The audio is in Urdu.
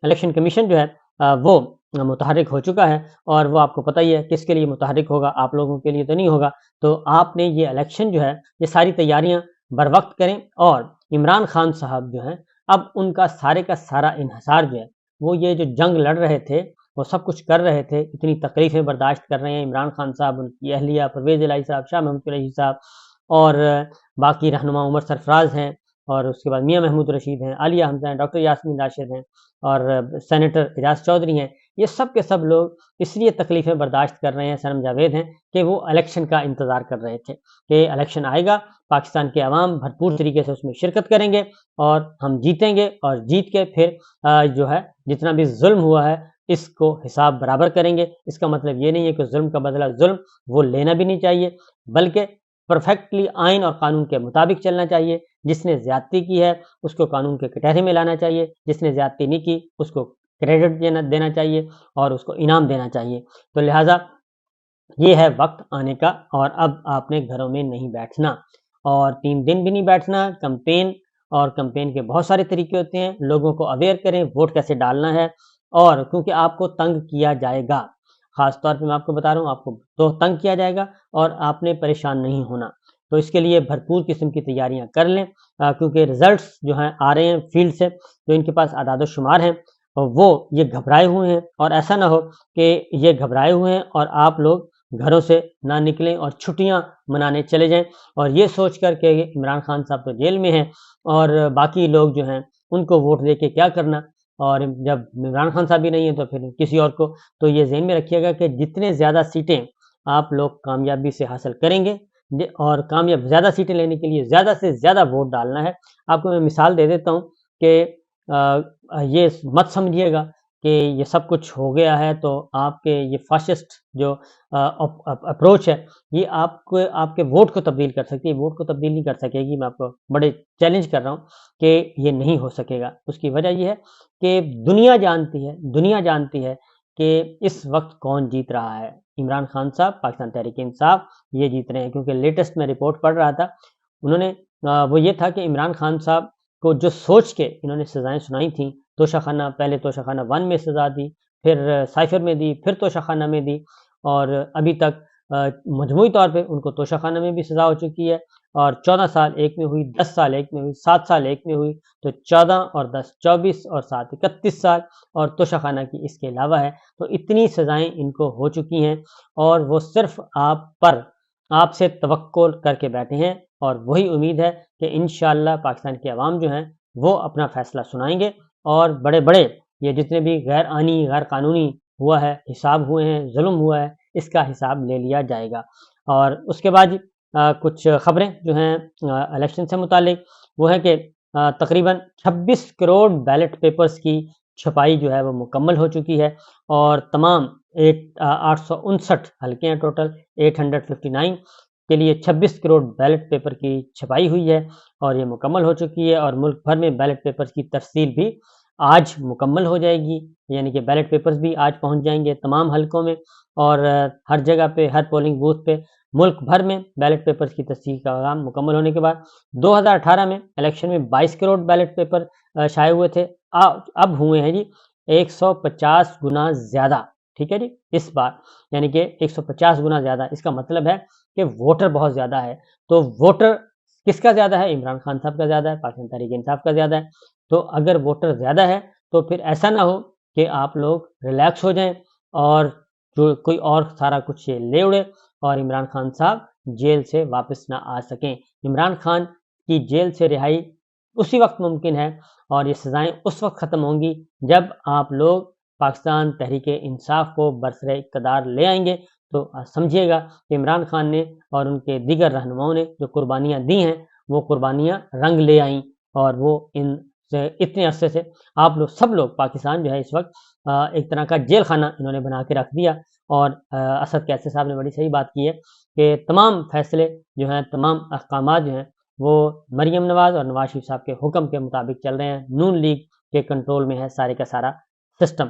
الیکشن کمیشن جو ہے وہ متحرک ہو چکا ہے، اور وہ آپ کو پتہ ہی ہے کس کے لیے متحرک ہوگا، آپ لوگوں کے لیے تو نہیں ہوگا۔ تو آپ نے یہ الیکشن جو ہے، یہ ساری تیاریاں بر وقت کریں، اور عمران خان صاحب جو ہیں اب ان کا سارے کا سارا انحصار جو ہے، وہ یہ جو جنگ لڑ رہے تھے، وہ سب کچھ کر رہے تھے، اتنی تکلیفیں برداشت کر رہے ہیں عمران خان صاحب، ان کی اہلیہ پرویز الہی صاحب، شاہ محمود قریشی صاحب، اور باقی رہنما عمر سرفراز ہیں، اور اس کے بعد میاں محمود رشید ہیں، عالیہ حمزہ ہیں، ڈاکٹر یاسمین راشد ہیں، اور سینیٹر اعجاز چودھری ہیں۔ یہ سب کے سب لوگ اس لیے تکلیفیں برداشت کر رہے ہیں، سنم جاوید ہیں، کہ وہ الیکشن کا انتظار کر رہے تھے کہ الیکشن آئے گا، پاکستان کے عوام بھرپور طریقے سے اس میں شرکت کریں گے، اور ہم جیتیں گے، اور جیت کے پھر جو ہے جتنا بھی ظلم ہوا ہے اس کو حساب برابر کریں گے۔ اس کا مطلب یہ نہیں ہے کہ ظلم کا بدلہ ظلم، وہ لینا بھی نہیں چاہیے، بلکہ پرفیکٹلی آئین اور قانون کے مطابق چلنا چاہیے۔ جس نے زیادتی کی ہے اس کو قانون کے کٹہرے میں لانا چاہیے، جس نے زیادتی نہیں کی اس کو کریڈٹ دینا چاہیے، اور اس کو انعام دینا چاہیے۔ تو لہٰذا یہ ہے وقت آنے کا، اور اب آپ نے گھروں میں نہیں بیٹھنا، اور 3 دن بھی نہیں بیٹھنا۔ کمپین کے بہت سارے طریقے ہوتے ہیں، لوگوں کو اویئر کریں ووٹ کیسے ڈالنا ہے، اور کیونکہ آپ کو تنگ کیا جائے گا، خاص طور پہ میں آپ کو بتا رہا ہوں، آپ کو تو تنگ کیا جائے گا، اور آپ نے پریشان نہیں ہونا۔ تو اس کے لیے بھرپور قسم کی تیاریاں کر لیں، کیونکہ رزلٹس جو ہیں آ رہے ہیں فیلڈ سے، جو ان کے پاس اعداد و شمار ہیں، وہ یہ گھبرائے ہوئے ہیں، اور ایسا نہ ہو کہ یہ گھبرائے ہوئے ہیں اور آپ لوگ گھروں سے نہ نکلیں اور چھٹیاں منانے چلے جائیں، اور یہ سوچ کر کہ عمران خان صاحب تو جیل میں ہیں اور باقی لوگ جو ہیں ان کو ووٹ دے کے کیا کرنا، اور جب عمران خان صاحب بھی نہیں ہیں تو پھر کسی اور کو۔ تو یہ ذہن میں رکھیے گا کہ جتنے زیادہ سیٹیں آپ لوگ کامیابی سے حاصل کریں گے، اور زیادہ سیٹیں لینے کے لیے زیادہ سے زیادہ ووٹ ڈالنا ہے۔ آپ کو میں مثال دے دیتا ہوں کہ یہ مت سمجھیے گا کہ یہ سب کچھ ہو گیا ہے تو آپ کے یہ فاسسٹ جو اپروچ ہے، یہ آپ کے ووٹ کو تبدیل کر سکتی ہے، ووٹ کو تبدیل نہیں کر سکے گی۔ میں آپ کو بڑے چیلنج کر رہا ہوں کہ یہ نہیں ہو سکے گا۔ اس کی وجہ یہ ہے کہ دنیا جانتی ہے کہ اس وقت کون جیت رہا ہے۔ عمران خان صاحب، پاکستان تحریک انصاف، یہ جیت رہے ہیں، کیونکہ لیٹسٹ میں رپورٹ پڑھ رہا تھا، انہوں نے وہ یہ تھا کہ عمران خان صاحب کو جو سوچ کے انہوں نے سزائیں سنائی تھیں، توشہ خانہ، پہلے توشہ خانہ 1 میں سزا دی، پھر سائفر میں دی، پھر توشہ خانہ میں دی، اور ابھی تک مجموعی طور پہ ان کو توشہ خانہ میں بھی سزا ہو چکی ہے، اور 14 سال ایک میں ہوئی، 10 سال ایک میں ہوئی، 7 سال ایک میں ہوئی، تو 14 اور 10 24 اور 7 31 سال، اور توشہ خانہ کی اس کے علاوہ ہے۔ تو اتنی سزائیں ان کو ہو چکی ہیں، اور وہ صرف آپ سے توقع کر کے بیٹھے ہیں، اور وہی امید ہے کہ انشاءاللہ پاکستان کے عوام جو ہیں وہ اپنا فیصلہ سنائیں گے، اور بڑے بڑے یہ جتنے بھی غیر آئینی، غیر قانونی ہوا ہے، حساب ہوئے ہیں، ظلم ہوا ہے، اس کا حساب لے لیا جائے گا۔ اور اس کے بعد کچھ خبریں جو ہیں الیکشن سے متعلق، وہ ہے کہ تقریباً 26 کروڑ بیلٹ پیپرز کی چھپائی جو ہے وہ مکمل ہو چکی ہے، اور تمام 859 حلقے ہیں، ٹوٹل 859 کے لیے 26 کروڑ بیلٹ پیپر کی چھپائی ہوئی ہے، اور یہ مکمل ہو چکی ہے، اور ملک بھر میں بیلٹ پیپرز کی ترسیل بھی آج مکمل ہو جائے گی، یعنی کہ بیلٹ پیپرز بھی آج پہنچ جائیں گے تمام حلقوں میں، اور ہر جگہ پہ، ہر پولنگ بوتھ پہ ملک بھر میں بیلٹ پیپرز کی ترسیل کا کام مکمل ہونے کے بعد 2018 میں الیکشن میں 22 کروڑ بیلٹ پیپر شائع ہوئے تھے، اب ہوئے ہیں جی 150 گنا زیادہ، ٹھیک ہے جی، اس بار یعنی کہ 150 گنا زیادہ۔ اس کا مطلب ہے کہ ووٹر بہت زیادہ ہے۔ تو ووٹر کس کا زیادہ ہے؟ عمران خان صاحب کا زیادہ ہے، پاکستان تحریک انصاف کا زیادہ ہے۔ تو اگر ووٹر زیادہ ہے تو پھر ایسا نہ ہو کہ آپ لوگ ریلیکس ہو جائیں اور جو کوئی اور سارا کچھ لے اڑے اور عمران خان صاحب جیل سے واپس نہ آ سکیں۔ عمران خان کی جیل سے رہائی اسی وقت ممکن ہے، اور یہ سزائیں اس وقت ختم ہوں گی جب آپ لوگ پاکستان تحریک انصاف کو برسر اقتدار لے آئیں گے۔ تو سمجھیے گا کہ عمران خان نے اور ان کے دیگر رہنماؤں نے جو قربانیاں دی ہیں وہ قربانیاں رنگ لے آئیں، اور وہ اتنے عرصے سے آپ لوگ سب لوگ پاکستان جو ہے اس وقت ایک طرح کا جیل خانہ انہوں نے بنا کے رکھ دیا۔ اور اسد کیسے صاحب نے بڑی صحیح بات کی ہے کہ تمام فیصلے جو ہیں، تمام احکامات جو ہیں، وہ مریم نواز اور نواز شریف صاحب کے حکم کے مطابق چل رہے ہیں۔ نون لیگ کے کنٹرول میں ہے سارے کا سارا سسٹم۔